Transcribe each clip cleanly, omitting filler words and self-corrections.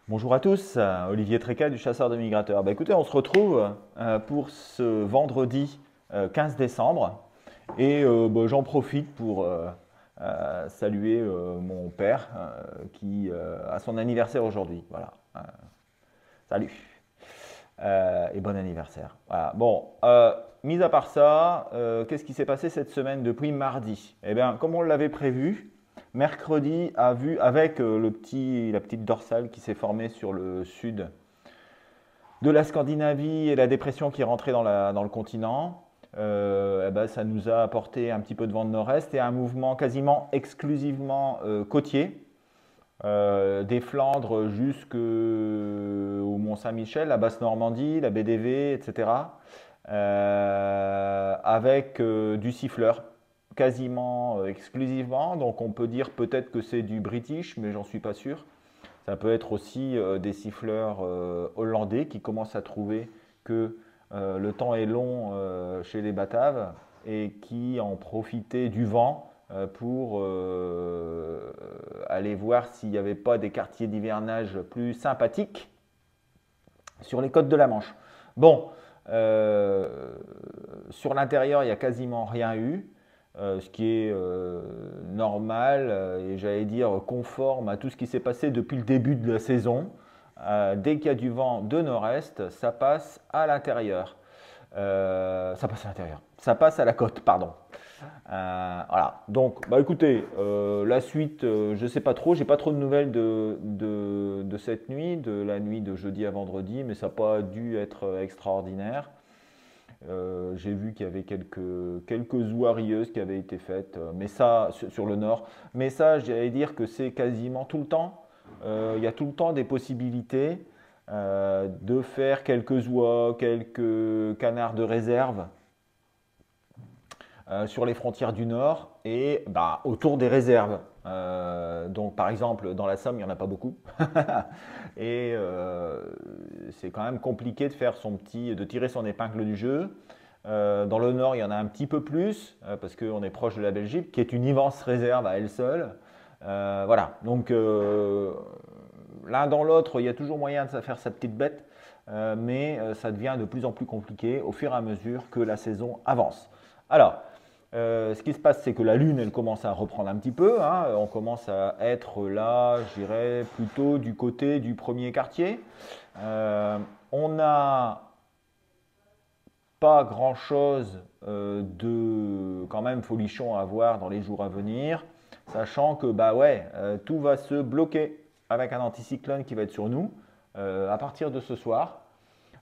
Bonjour à tous, Olivier Tréca du Chasseur de Migrateurs. Écoutez, on se retrouve pour ce vendredi 15 décembre et j'en profite pour saluer mon père qui a son anniversaire aujourd'hui. Voilà. Salut et bon anniversaire. Voilà. Bon, mis à part ça, qu'est-ce qui s'est passé cette semaine depuis mardi? Eh bien, comme on l'avait prévu, mercredi a vu avec la petite dorsale qui s'est formée sur le sud de la Scandinavie et la dépression qui est rentrée dans le continent, ça nous a apporté un petit peu de vent de nord-est et un mouvement quasiment exclusivement côtier, des Flandres jusqu'au Mont-Saint-Michel, la Basse-Normandie, la BDV, etc. Avec du siffleur quasiment exclusivement. Donc on peut dire peut-être que c'est du British, mais j'en suis pas sûr. Ça peut être aussi des siffleurs hollandais qui commencent à trouver que le temps est long chez les Bataves et qui en profitaient du vent pour aller voir s'il n'y avait pas des quartiers d'hivernage plus sympathiques sur les côtes de la Manche. Bon, sur l'intérieur, il n'y a quasiment rien eu, ce qui est normal et j'allais dire conforme à tout ce qui s'est passé depuis le début de la saison. Dès qu'il y a du vent de nord-est, ça passe à l'intérieur. Ça passe à la côte, pardon. Voilà. Donc, écoutez, la suite, je ne sais pas trop. J'ai pas trop de nouvelles de cette nuit, de la nuit de jeudi à vendredi, mais ça n'a pas dû être extraordinaire. J'ai vu qu'il y avait quelques ouarieuses qui avaient été faites, mais ça sur le nord. Mais ça, j'allais dire que c'est quasiment tout le temps. Il y a tout le temps des possibilités de faire quelques oies, quelques canards de réserve sur les frontières du Nord et autour des réserves. Donc par exemple dans la Somme il n'y en a pas beaucoup et c'est quand même compliqué de tirer son épingle du jeu. Dans le Nord il y en a un petit peu plus parce qu'on est proche de la Belgique qui est une immense réserve à elle seule. Voilà, donc l'un dans l'autre il y a toujours moyen de faire sa petite bête, mais ça devient de plus en plus compliqué au fur et à mesure que la saison avance. Alors, ce qui se passe, c'est que la Lune, elle commence à reprendre un petit peu, hein. On commence à être là, je dirais, plutôt du côté du premier quartier. Euh, on n'a pas grand-chose de quand même folichon à voir dans les jours à venir, sachant que tout va se bloquer avec un anticyclone qui va être sur nous à partir de ce soir.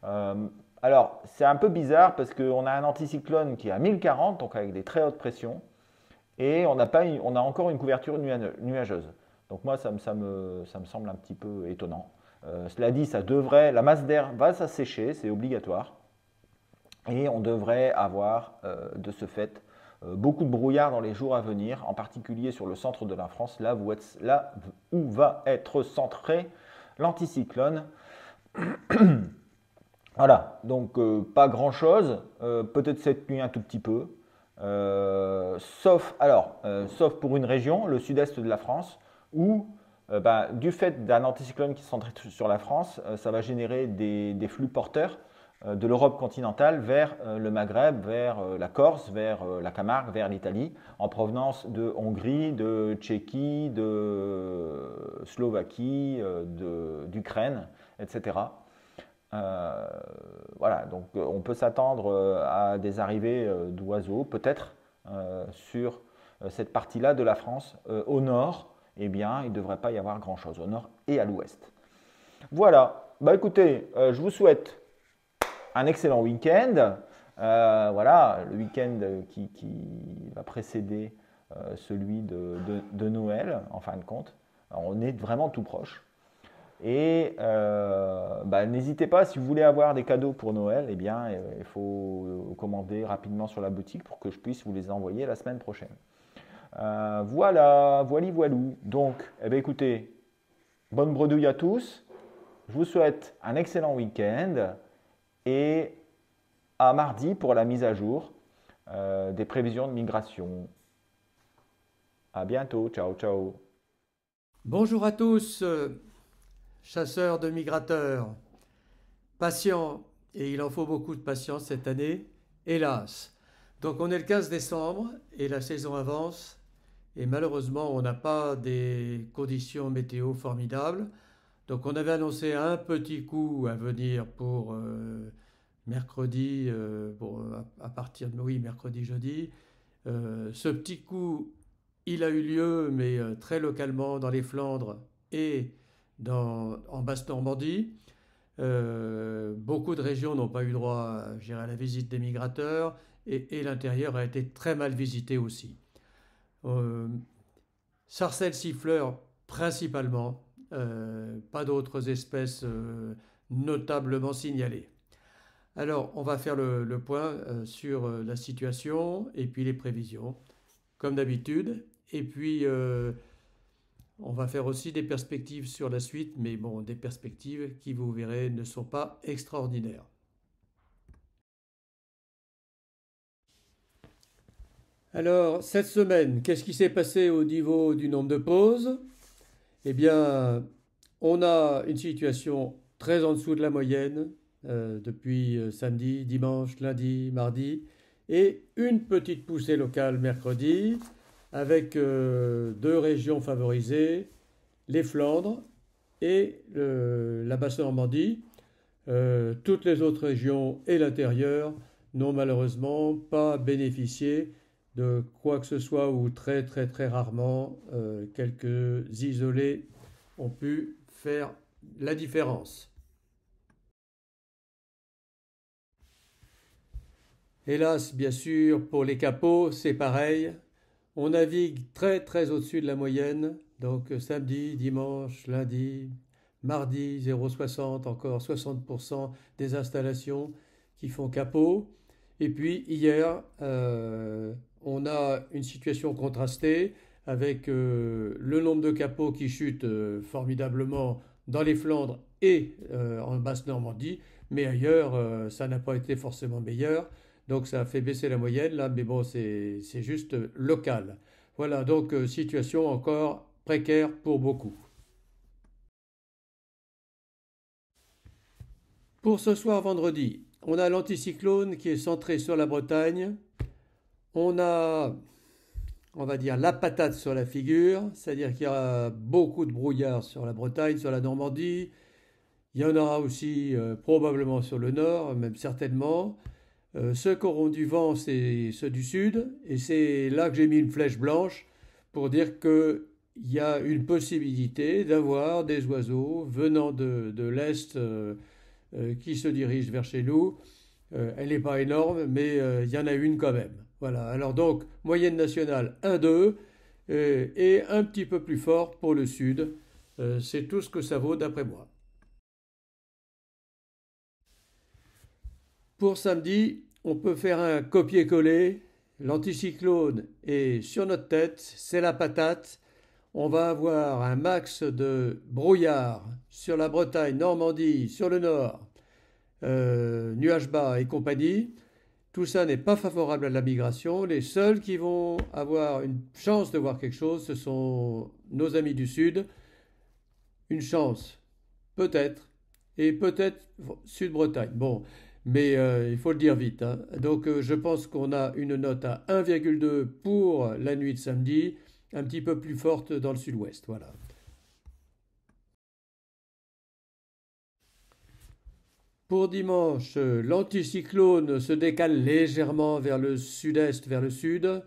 Euh, alors, c'est un peu bizarre parce qu'on a un anticyclone qui est à 1040, donc avec des très hautes pressions, et on a encore une couverture nuageuse. Donc moi, ça me semble un petit peu étonnant. Cela dit, la masse d'air va s'assécher, c'est obligatoire, et on devrait avoir de ce fait beaucoup de brouillard dans les jours à venir, en particulier sur le centre de la France, là où va être centré l'anticyclone. Voilà, donc pas grand-chose, peut-être cette nuit un tout petit peu, sauf pour une région, le sud-est de la France, où du fait d'un anticyclone qui se centre sur la France, ça va générer des flux porteurs de l'Europe continentale vers le Maghreb, vers la Corse, vers la Camargue, vers l'Italie, en provenance de Hongrie, de Tchéquie, de Slovaquie, d'Ukraine, etc. Euh, voilà, donc on peut s'attendre à des arrivées d'oiseaux, peut-être, sur cette partie-là de la France. Au nord, eh bien, il ne devrait pas y avoir grand-chose, au nord et à l'ouest. Voilà, écoutez, je vous souhaite un excellent week-end. Voilà, le week-end qui va précéder celui de Noël, en fin de compte. Alors, on est vraiment tout proche. Et n'hésitez pas, si vous voulez avoir des cadeaux pour Noël, eh bien, il faut commander rapidement sur la boutique pour que je puisse vous les envoyer la semaine prochaine. Voilà, voilou. Donc, écoutez, bonne bredouille à tous. Je vous souhaite un excellent week-end et à mardi pour la mise à jour des prévisions de migration. À bientôt, ciao, ciao. Bonjour à tous. chasseurs de migrateurs, patients, et il en faut beaucoup de patience cette année, hélas. Donc on est le 15 décembre et la saison avance et malheureusement on n'a pas des conditions météo formidables. Donc on avait annoncé un petit coup à venir pour mercredi, à partir de oui, mercredi, jeudi. Ce petit coup, il a eu lieu, mais très localement dans les Flandres et en Basse-Normandie. Beaucoup de régions n'ont pas eu droit à la visite des migrateurs et l'intérieur a été très mal visité aussi. Euh, Sarcelles siffleur principalement, pas d'autres espèces notablement signalées. Alors, on va faire le point sur la situation et puis les prévisions, comme d'habitude. Et puis, on va faire aussi des perspectives sur la suite, mais bon, des perspectives qui, vous verrez, ne sont pas extraordinaires. Alors, cette semaine, qu'est-ce qui s'est passé au niveau du nombre de pauses? Eh bien, on a une situation très en dessous de la moyenne depuis samedi, dimanche, lundi, mardi, et une petite poussée locale mercredi, avec deux régions favorisées, les Flandres et la Basse-Normandie. Toutes les autres régions et l'intérieur n'ont malheureusement pas bénéficié de quoi que ce soit ou très très très rarement quelques isolés ont pu faire la différence. Hélas, bien sûr, pour les capots, c'est pareil. On navigue très très au-dessus de la moyenne. Donc samedi, dimanche, lundi, mardi 0,60, encore 60% des installations qui font capot. Et puis hier, on a une situation contrastée avec le nombre de capots qui chute formidablement dans les Flandres et en Basse-Normandie, mais ailleurs, ça n'a pas été forcément meilleur. Donc ça a fait baisser la moyenne là, mais bon, c'est juste local. Voilà, donc situation encore précaire pour beaucoup. Pour ce soir vendredi, on a l'anticyclone qui est centré sur la Bretagne. On a, on va dire, la patate sur la figure, c'est-à-dire qu'il y aura beaucoup de brouillard sur la Bretagne, sur la Normandie. Il y en aura aussi probablement sur le nord, même certainement. Ceux qui auront du vent, c'est ceux du sud. Et c'est là que j'ai mis une flèche blanche pour dire qu'il y a une possibilité d'avoir des oiseaux venant de l'Est qui se dirigent vers chez nous. Elle n'est pas énorme, mais il y en a une quand même. Voilà. Alors donc, moyenne nationale 1-2 et un petit peu plus fort pour le sud. C'est tout ce que ça vaut d'après moi. Pour samedi, on peut faire un copier-coller. L'anticyclone est sur notre tête, c'est la patate. On va avoir un max de brouillard sur la Bretagne, Normandie, sur le nord, nuages bas et compagnie. Tout ça n'est pas favorable à la migration. Les seuls qui vont avoir une chance de voir quelque chose, ce sont nos amis du sud. Une chance, peut-être, et peut-être Sud-Bretagne. Bon, mais il faut le dire vite, hein. Donc je pense qu'on a une note à 1,2 pour la nuit de samedi, un petit peu plus forte dans le sud-ouest. Voilà. Pour dimanche, l'anticyclone se décale légèrement vers le sud-est, vers le sud.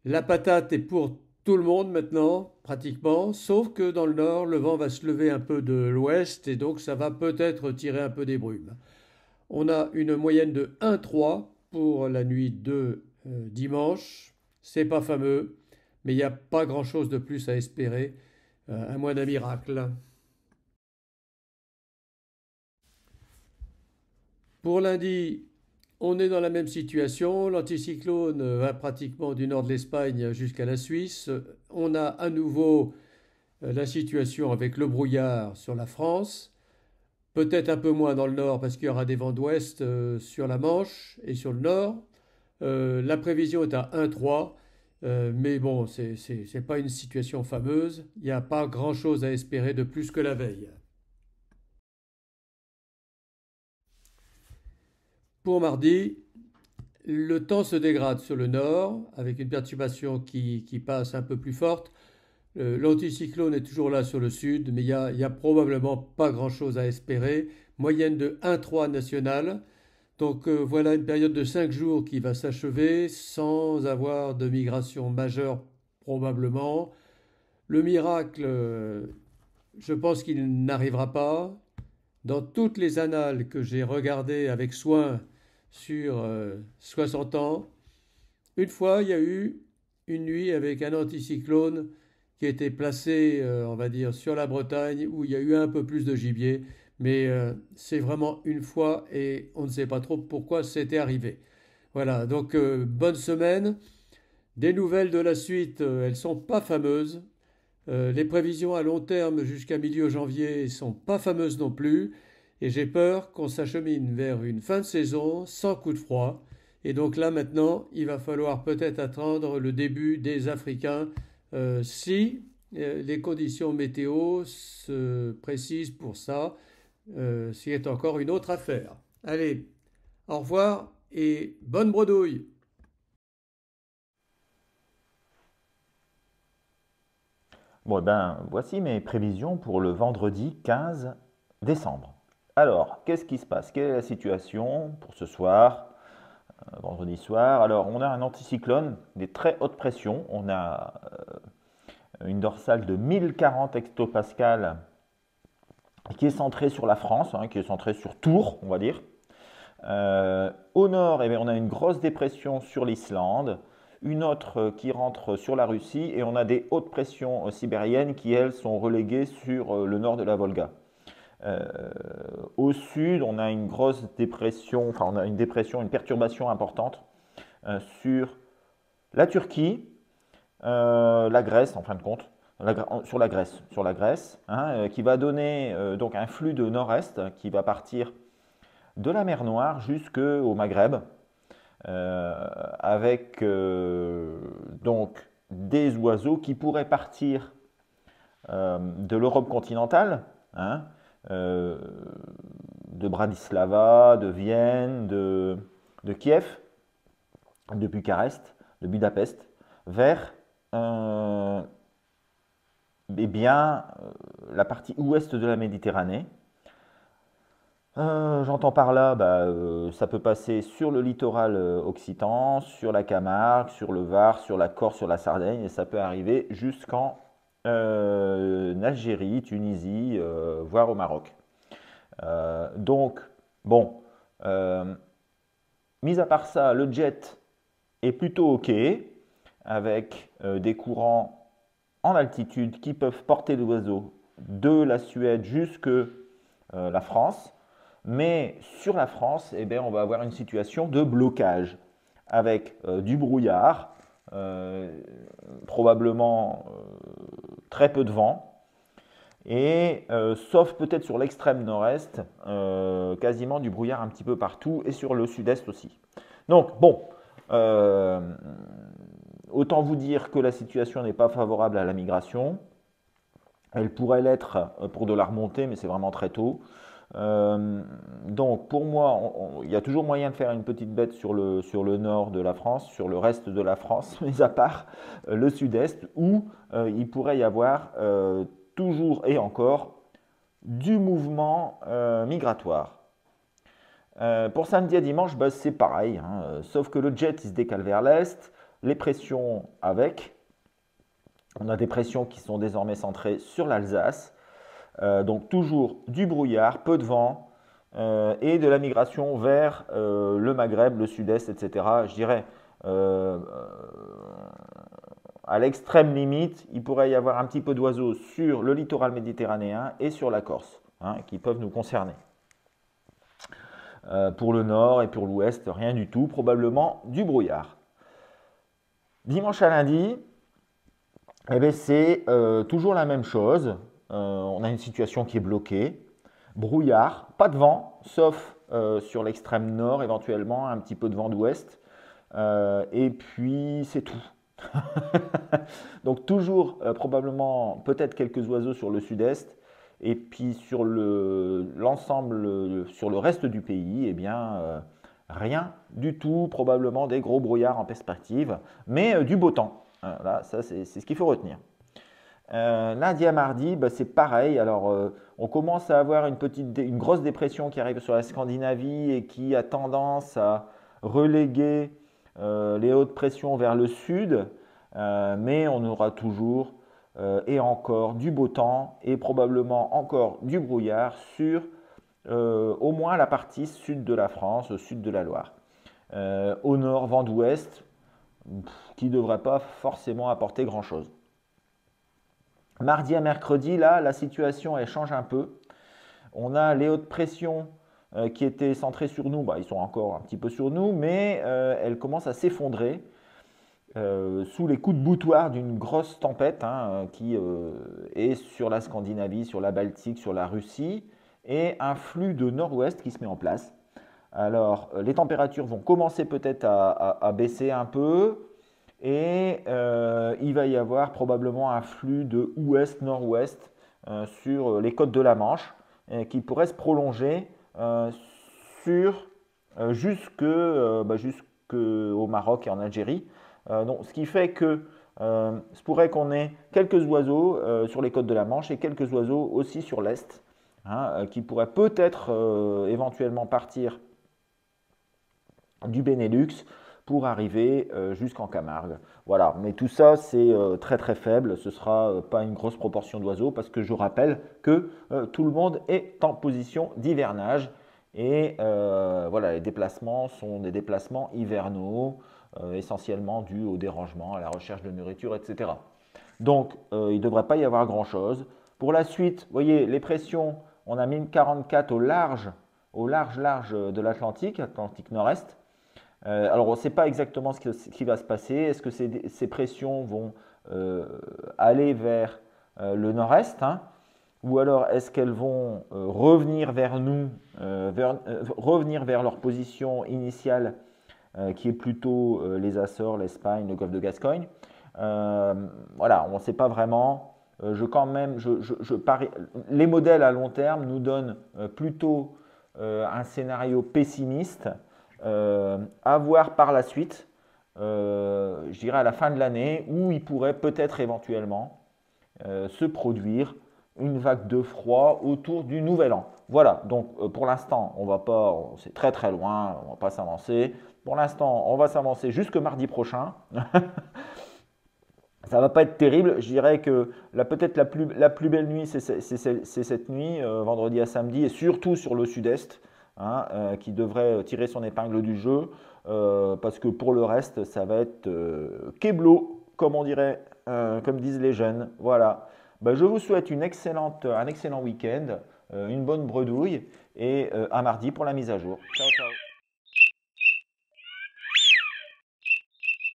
La patate est pour tout le monde maintenant, pratiquement, sauf que dans le nord, le vent va se lever un peu de l'ouest et donc ça va peut-être tirer un peu des brumes. On a une moyenne de 1,3 pour la nuit de dimanche. C'est pas fameux, mais il n'y a pas grand-chose de plus à espérer, à moins d'un miracle. Pour lundi, on est dans la même situation. L'anticyclone va pratiquement du nord de l'Espagne jusqu'à la Suisse. On a à nouveau la situation avec le brouillard sur la France. Peut-être un peu moins dans le nord parce qu'il y aura des vents d'ouest sur la Manche et sur le nord. La prévision est à 1,3. Mais bon, c'est pas une situation fameuse. Il n'y a pas grand-chose à espérer de plus que la veille. pour mardi, le temps se dégrade sur le nord avec une perturbation qui passe un peu plus forte. L'anticyclone est toujours là sur le sud, mais il y a probablement pas grand-chose à espérer. Moyenne de 1,3 nationale. Donc voilà une période de 5 jours qui va s'achever sans avoir de migration majeure probablement. Le miracle, je pense qu'il n'arrivera pas. Dans toutes les annales que j'ai regardées avec soin sur 60 ans, une fois il y a eu une nuit avec un anticyclone qui était placé, on va dire, sur la Bretagne où il y a eu un peu plus de gibier. Mais c'est vraiment une fois et on ne sait pas trop pourquoi c'était arrivé. Voilà, donc bonne semaine. Des nouvelles de la suite, elles sont pas fameuses. Les prévisions à long terme jusqu'à milieu janvier sont pas fameuses non plus. Et j'ai peur qu'on s'achemine vers une fin de saison sans coup de froid. Et donc là maintenant, il va falloir peut-être attendre le début des Africains si les conditions météo se précisent pour ça, ce qui est encore une autre affaire. Allez, au revoir et bonne bredouille. Bon, eh ben, voici mes prévisions pour le vendredi 15 décembre. Alors, qu'est-ce qui se passe? Quelle est la situation pour ce soir, vendredi soir? Alors, on a un anticyclone, des très hautes pressions. On a une dorsale de 1040 hectopascales qui est centrée sur la France, qui est centrée sur Tours, on va dire. Au nord, eh bien, on a une grosse dépression sur l'Islande, une autre qui rentre sur la Russie, et on a des hautes pressions sibériennes qui, elles, sont reléguées sur le nord de la Volga. Au sud, on a une grosse dépression, enfin on a une dépression, une perturbation importante sur la Turquie, la Grèce en fin de compte, sur la Grèce, qui va donner donc un flux de nord-est qui va partir de la mer Noire jusqu'au Maghreb, avec donc des oiseaux qui pourraient partir de l'Europe continentale, de Bratislava, de Vienne, de Kiev, de Bucarest, de Budapest, vers eh bien, la partie ouest de la Méditerranée. J'entends par là, ça peut passer sur le littoral occitan, sur la Camargue, sur le Var, sur la Corse, sur la Sardaigne, et ça peut arriver jusqu'en Algérie, Tunisie, voire au Maroc. Donc, bon, mis à part ça, le jet est plutôt OK, avec des courants en altitude qui peuvent porter l'oiseau de la Suède jusque la France. Mais sur la France, eh bien, on va avoir une situation de blocage avec du brouillard, probablement très peu de vent, et sauf peut-être sur l'extrême nord-est, quasiment du brouillard un petit peu partout, et sur le sud-est aussi. Donc bon, autant vous dire que la situation n'est pas favorable à la migration. Elle pourrait l'être pour de la remontée, mais c'est vraiment très tôt. Donc pour moi, il y a toujours moyen de faire une petite bête sur le nord de la France, sur le reste de la France, mis à part le sud-est, où il pourrait y avoir toujours et encore du mouvement migratoire. Pour samedi à dimanche, c'est pareil, sauf que le jet il se décale vers l'est, les pressions avec. On a des pressions qui sont désormais centrées sur l'Alsace. Donc toujours du brouillard, peu de vent et de la migration vers le Maghreb, le sud-est, etc. Je dirais à l'extrême limite, il pourrait y avoir un petit peu d'oiseaux sur le littoral méditerranéen et sur la Corse, qui peuvent nous concerner. Pour le nord et pour l'ouest, rien du tout, probablement du brouillard. Dimanche à lundi, c'est toujours la même chose. On a une situation qui est bloquée, brouillard, pas de vent, sauf sur l'extrême nord, éventuellement un petit peu de vent d'ouest, et puis c'est tout. Donc toujours probablement peut-être quelques oiseaux sur le sud-est, et puis sur l'ensemble, sur le reste du pays, Rien du tout, probablement des gros brouillards en perspective, mais du beau temps. Là, ça, c'est ce qu'il faut retenir. Lundi à mardi, bah, c'est pareil. Alors, on commence à avoir une grosse dépression qui arrive sur la Scandinavie et qui a tendance à reléguer les hautes pressions vers le sud, mais on aura toujours et encore du beau temps et probablement encore du brouillard sur au moins la partie sud de la France, au sud de la Loire. Au nord, vent d'ouest, qui ne devrait pas forcément apporter grand-chose. Mardi à mercredi, là, la situation elle change un peu. On a les hautes pressions qui étaient centrées sur nous, bah, ils sont encore un petit peu sur nous, mais elles commencent à s'effondrer sous les coups de boutoir d'une grosse tempête qui est sur la Scandinavie, sur la Baltique, sur la Russie, et un flux de nord-ouest qui se met en place. Alors, les températures vont commencer peut-être à baisser un peu, et il va y avoir probablement un flux de ouest-nord-ouest sur les côtes de la Manche qui pourrait se prolonger jusqu'au Maroc et en Algérie. Donc, ce qui fait que se pourrait qu'on ait quelques oiseaux sur les côtes de la Manche et quelques oiseaux aussi sur l'est qui pourraient peut-être éventuellement partir du Benelux pour arriver jusqu'en Camargue. Voilà, mais tout ça c'est très très faible, ce ne sera pas une grosse proportion d'oiseaux parce que je rappelle que tout le monde est en position d'hivernage et voilà, les déplacements sont des déplacements hivernaux, essentiellement dus au dérangement, à la recherche de nourriture, etc. Donc il ne devrait pas y avoir grand-chose. Pour la suite, vous voyez, les pressions, on a 1044 au large de l'Atlantique, Atlantique Nord-Est. Alors, on ne sait pas exactement ce qui va se passer. Est-ce que ces pressions vont aller vers le nord-est ou alors est-ce qu'elles vont revenir vers nous, revenir vers leur position initiale qui est plutôt les Açores, l'Espagne, le golfe de Gascogne. Voilà, on ne sait pas vraiment. Les modèles à long terme nous donnent plutôt un scénario pessimiste à voir par la suite, je dirais à la fin de l'année, où il pourrait peut-être éventuellement se produire une vague de froid autour du nouvel an. Voilà, donc pour l'instant, on va pas, c'est très très loin, on ne va pas s'avancer. Pour l'instant, on va s'avancer jusque mardi prochain. Ça ne va pas être terrible. Je dirais que peut-être la plus belle nuit, c'est cette nuit, vendredi à samedi, et surtout sur le sud-est, qui devrait tirer son épingle du jeu, parce que pour le reste, ça va être keblo, comme on dirait, comme disent les jeunes. Voilà. Ben, je vous souhaite un excellent week-end, une bonne bredouille, et à mardi pour la mise à jour. Ciao, ciao.